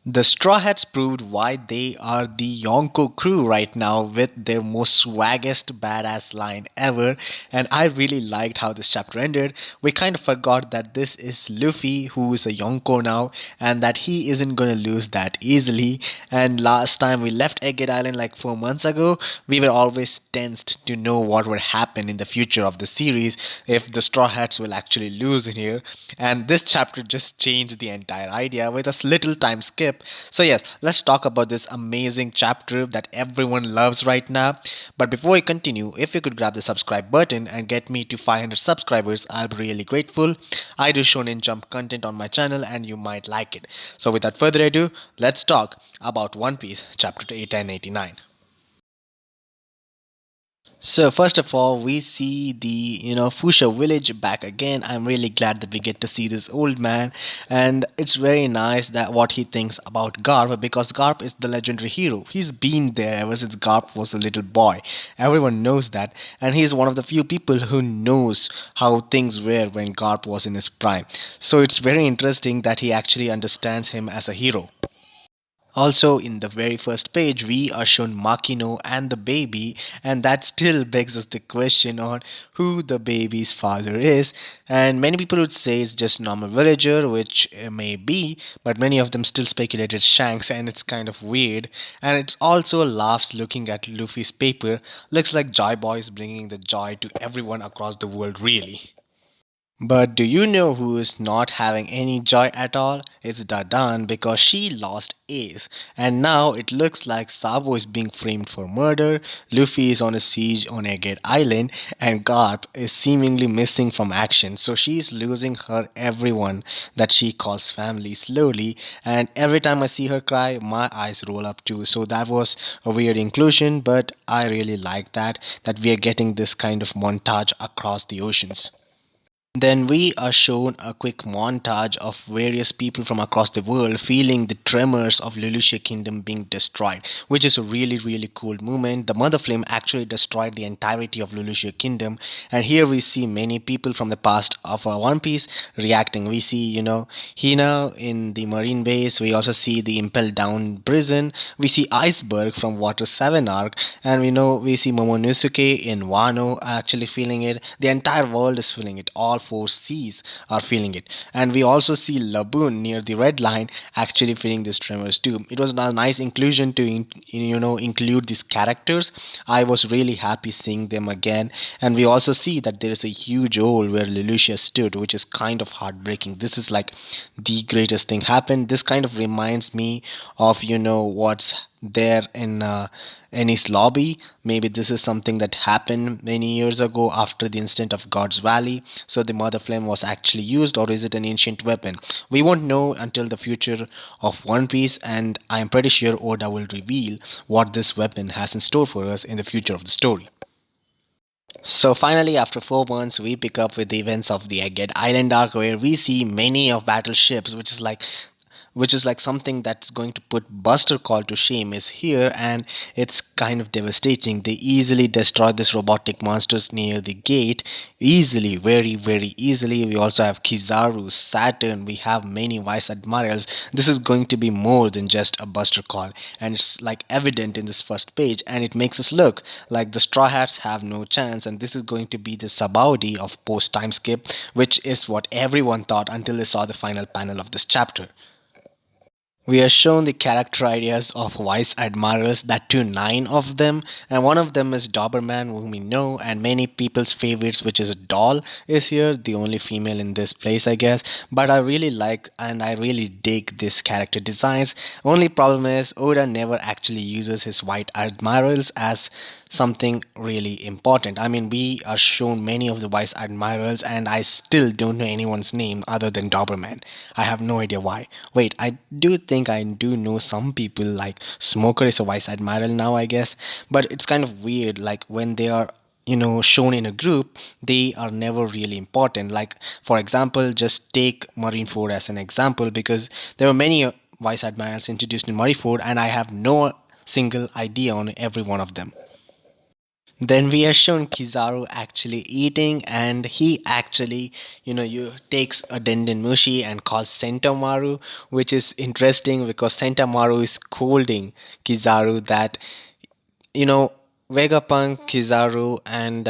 The Strawhats proved why they are the Yonko crew right now with their most swaggest badass line ever, and I really liked how this chapter ended. We kind of forgot that this is Luffy who is a Yonko now and that he isn't gonna lose that easily. And last time we left Egghead Island like 4 months ago, we were always tensed to know what would happen in the future of the series if the Straw Hats will actually lose in here. And this chapter just changed the entire idea with a little time skip. So, yes, let's talk about this amazing chapter that everyone loves right now. But before we continue, if you could grab the subscribe button and get me to 500 subscribers, I'll be really grateful. I do Shonen Jump content on my channel and you might like it. So, without further ado, let's talk about One Piece chapter 8 and 89. So first of all, we see the Fusha village back again. I'm really glad that we get to see this old man, and it's very nice that what he thinks about Garp because Garp is the legendary hero. He's been there ever since Garp was a little boy. Everyone knows that, and he's one of the few people who knows how things were when Garp was in his prime. So it's very interesting that he actually understands him as a hero. Also, in the very first page, we are shown Makino and the baby, and that still begs us the question on who the baby's father is. And many people would say it's just normal villager, which may be, but many of them still speculate it's Shanks, and it's kind of weird. And it also laughs looking at Luffy's paper. Looks like Joy Boy is bringing the joy to everyone across the world, really. But do you know who is not having any joy at all? It's Dadan because she lost Ace. And now it looks like Sabo is being framed for murder, Luffy is on a siege on Egghead Island, and Garp is seemingly missing from action. So she's losing her everyone that she calls family slowly. And every time I see her cry, my eyes roll up too. So that was a weird inclusion, but I really like that we are getting this kind of montage across the oceans. Then we are shown a quick montage of various people from across the world feeling the tremors of Lulusia Kingdom being destroyed, which is a really cool moment. The Mother Flame actually destroyed the entirety of Lulusia Kingdom, and here we see many people from the past of One Piece reacting. We see, Hina in the Marine base. We also see the Impel Down prison. We see Iceberg from Water 7 arc, and we see Momonosuke in Wano actually feeling it. The entire world is feeling it. All four seas are feeling it. And we also see Laboon near the red line actually feeling these tremors too. It was a nice inclusion to include these characters. I was really happy seeing them again. And we also see that there is a huge hole where Lelouch stood, which is kind of heartbreaking. This is like the greatest thing happened. This kind of reminds me of what's there in Ennis lobby. Maybe this is something that happened many years ago after the incident of God's Valley. So the Mother Flame was actually used, or is it an ancient weapon? We won't know until the future of One Piece, and I'm pretty sure Oda will reveal what this weapon has in store for us in the future of the story. So finally, after 4 months, we pick up with the events of the Egghead Island arc, where we see many of battleships, which is like something that's going to put Buster Call to shame is here, and it's kind of devastating. They easily destroy this robotic monsters near the gate, easily, very easily. We also have Kizaru, Saturn, we have many vice admirals. This is going to be more than just a Buster Call, and it's like evident in this first page, and it makes us look like the Straw Hats have no chance, and this is going to be the Sabaudi of post time skip, which is what everyone thought until they saw the final panel of this chapter. We are shown the character ideas of vice admirals, that too 9 of them, and one of them is Doberman, whom we know, and many people's favorites, which is Doll, is here, the only female in this place, I guess. But I really like and I really dig this character designs. Only problem is Oda never actually uses his white admirals as something really important. I mean, we are shown many of the vice admirals, and I still don't know anyone's name other than Doberman. I have no idea why. Wait, I do think I do know some people, like Smoker is a vice admiral now, I guess. But it's kind of weird, like when they are shown in a group, they are never really important. Like, for example, just take Marineford as an example, because there are many vice admirals introduced in Marineford, and I have no single idea on every one of them. Then we are shown Kizaru actually eating, and he actually, you takes a Denden Mushi and calls Sentomaru, which is interesting because Sentomaru is scolding Kizaru that, you know, Vegapunk, Kizaru, and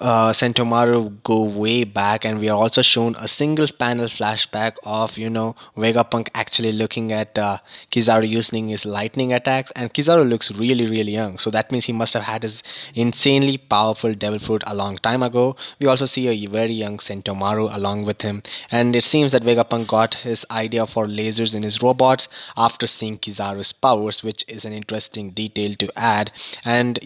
Sentomaru go way back, and we are also shown a single panel flashback of Vegapunk actually looking at Kizaru using his lightning attacks, and Kizaru looks really really young, so that means he must have had his insanely powerful devil fruit a long time ago. We also see a very young Sentomaru along with him, and it seems that Vegapunk got his idea for lasers in his robots after seeing Kizaru's powers, which is an interesting detail to add. And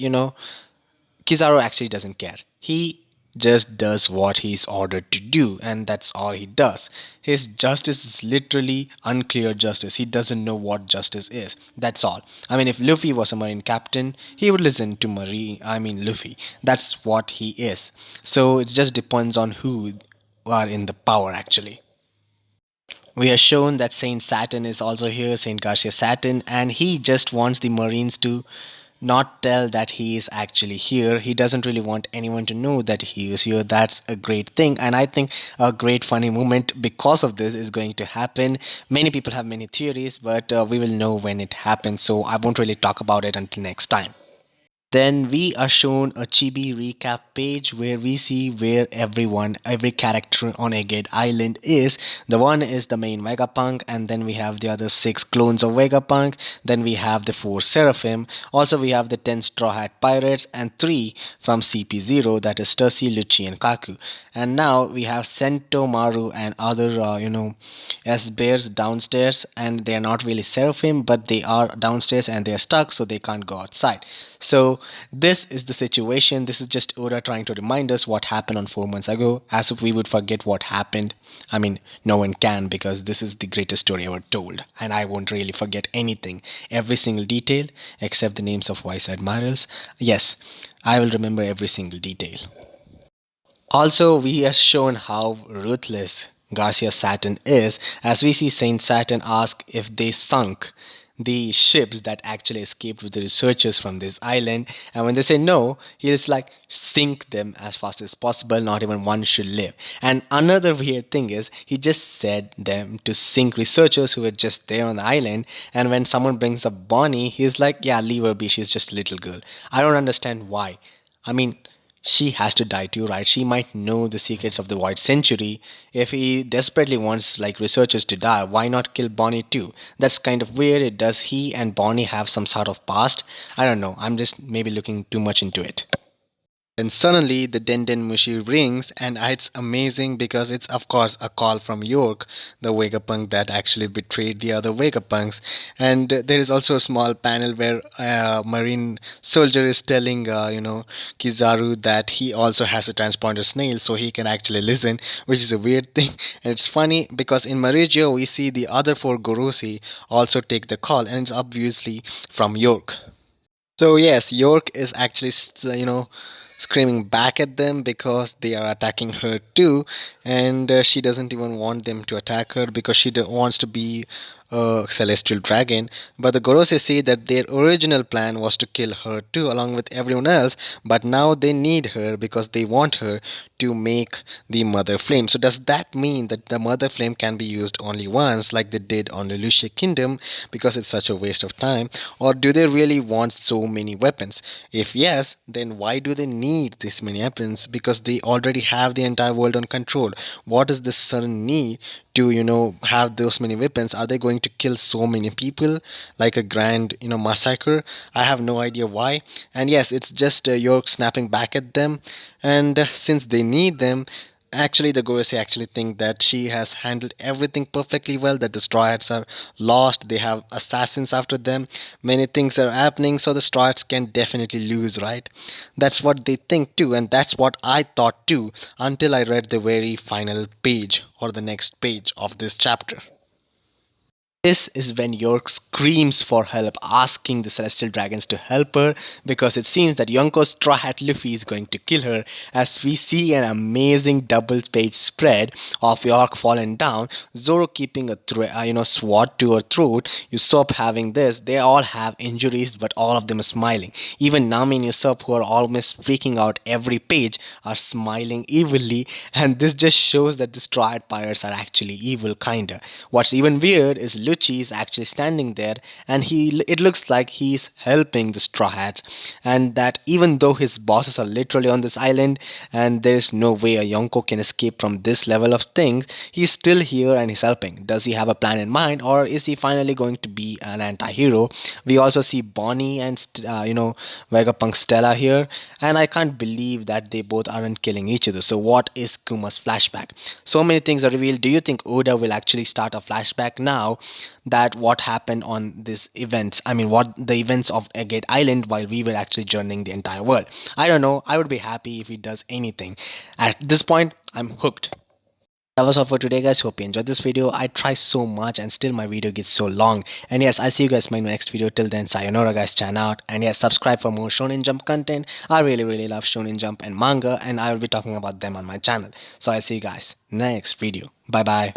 Kizaru actually doesn't care. He just does what he's ordered to do, and that's all he does. His justice is literally unclear justice. He doesn't know what justice is. That's all. I mean, if Luffy was a Marine captain, he would listen to Luffy. That's what he is. So it just depends on who are in the power actually. We are shown that Saint Saturn is also here, Saint Garcia Saturn, and he just wants the Marines to not tell that he is actually here. He doesn't really want anyone to know that he is here. That's a great thing, and I think a great funny moment because of this is going to happen. Many people have many theories, but we will know when it happens, so I won't really talk about it until next time. Then we are shown a chibi recap page where we see where every character on Egghead Island is. The one is the main Vegapunk, and then we have the other six clones of Vegapunk. Then we have the four Seraphim. Also, we have the 10 Straw Hat Pirates and three from CP0, that is Stussy, Lucci, and Kaku. And now we have Sento Maru and other, S bears downstairs, and they are not really Seraphim, but they are downstairs and they are stuck, so they can't go outside. So this is the situation. This is just Oda trying to remind us what happened on 4 months ago, as if we would forget what happened. I mean, no one can, because this is the greatest story ever told, and I won't really forget anything, every single detail except the names of vice admirals. Yes, I will remember every single detail. Also, we are shown how ruthless Garcia Saturn is, as we see Saint Saturn ask if they sunk the ships that actually escaped with the researchers from this island, and when they say no, he is like, sink them as fast as possible, not even one should live. And another weird thing is, he just said them to sink researchers who were just there on the island, and when someone brings up Bonnie, he's like, yeah, leave her be, she's just a little girl. I don't understand why. I mean, she has to die too, right? She might know the secrets of the White Century. If he desperately wants like researchers to die, why not kill Bonnie too? That's kind of weird. Does he and Bonnie have some sort of past? I don't know. I'm just maybe looking too much into it. And suddenly the Denden Mushi rings, and it's amazing because it's of course a call from York, the Vegapunk that actually betrayed the other Vegapunks. And there is also a small panel where a Marine soldier is telling Kizaru that he also has a transponder snail, so he can actually listen, which is a weird thing. And it's funny because in Marigio we see the other four Gorosi also take the call, and it's obviously from York. So yes, York is actually, screaming back at them because they are attacking her too, and she doesn't even want them to attack her because she wants to be a celestial dragon. But the Gorose say that their original plan was to kill her too, along with everyone else. But now they need her because they want her to make the Mother Flame. So does that mean that the Mother Flame can be used only once, like they did on Lulusia Kingdom, because it's such a waste of time? Or do they really want so many weapons? If yes, then why do they need this many weapons? Because they already have the entire world on control. What is this sudden need to, have those many weapons? Are they going to kill so many people like a grand, massacre? I have no idea why. And yes, it's just York snapping back at them. And since they need them, actually the Gorosei actually think that she has handled everything perfectly well, that the Strawhats are lost, they have assassins after them, many things are happening, so the Strawhats can definitely lose, right? That's what they think too, and that's what I thought too, until I read the very final page or the next page of this chapter. This is when York screams for help, asking the Celestial Dragons to help her because it seems that Yonko's Straw Hat Luffy is going to kill her. As we see an amazing double-page spread of York falling down, Zoro keeping a sword to her throat, Usopp having this. They all have injuries, but all of them are smiling. Even Nami and Usopp, who are almost freaking out every page, are smiling evilly, and this just shows that the Straw Hat pirates are actually evil, kinda. What's even weird is Lucci is actually standing there, and it looks like he's helping the Straw Hats, and that even though his bosses are literally on this island, and there's no way a Yonko can escape from this level of things, he's still here and he's helping. Does he have a plan in mind, or is he finally going to be an anti-hero? We also see Bonnie and Vegapunk Stella here, and I can't believe that they both aren't killing each other. So what is Kuma's flashback? So many things are revealed. Do you think Oda will actually start a flashback now that what happened on these events? I mean, what the events of Egghead Island while we were actually journeying the entire world? I don't know. I would be happy if he does anything. At this point, I'm hooked. That was all for today, guys. Hope you enjoyed this video. I try so much and still my video gets so long. And yes, I'll see you guys in my next video. Till then, sayonara, guys. Chan out. And yes, subscribe for more Shonen Jump content. I really love Shonen Jump and manga, and I will be talking about them on my channel. So I'll see you guys next video. Bye bye.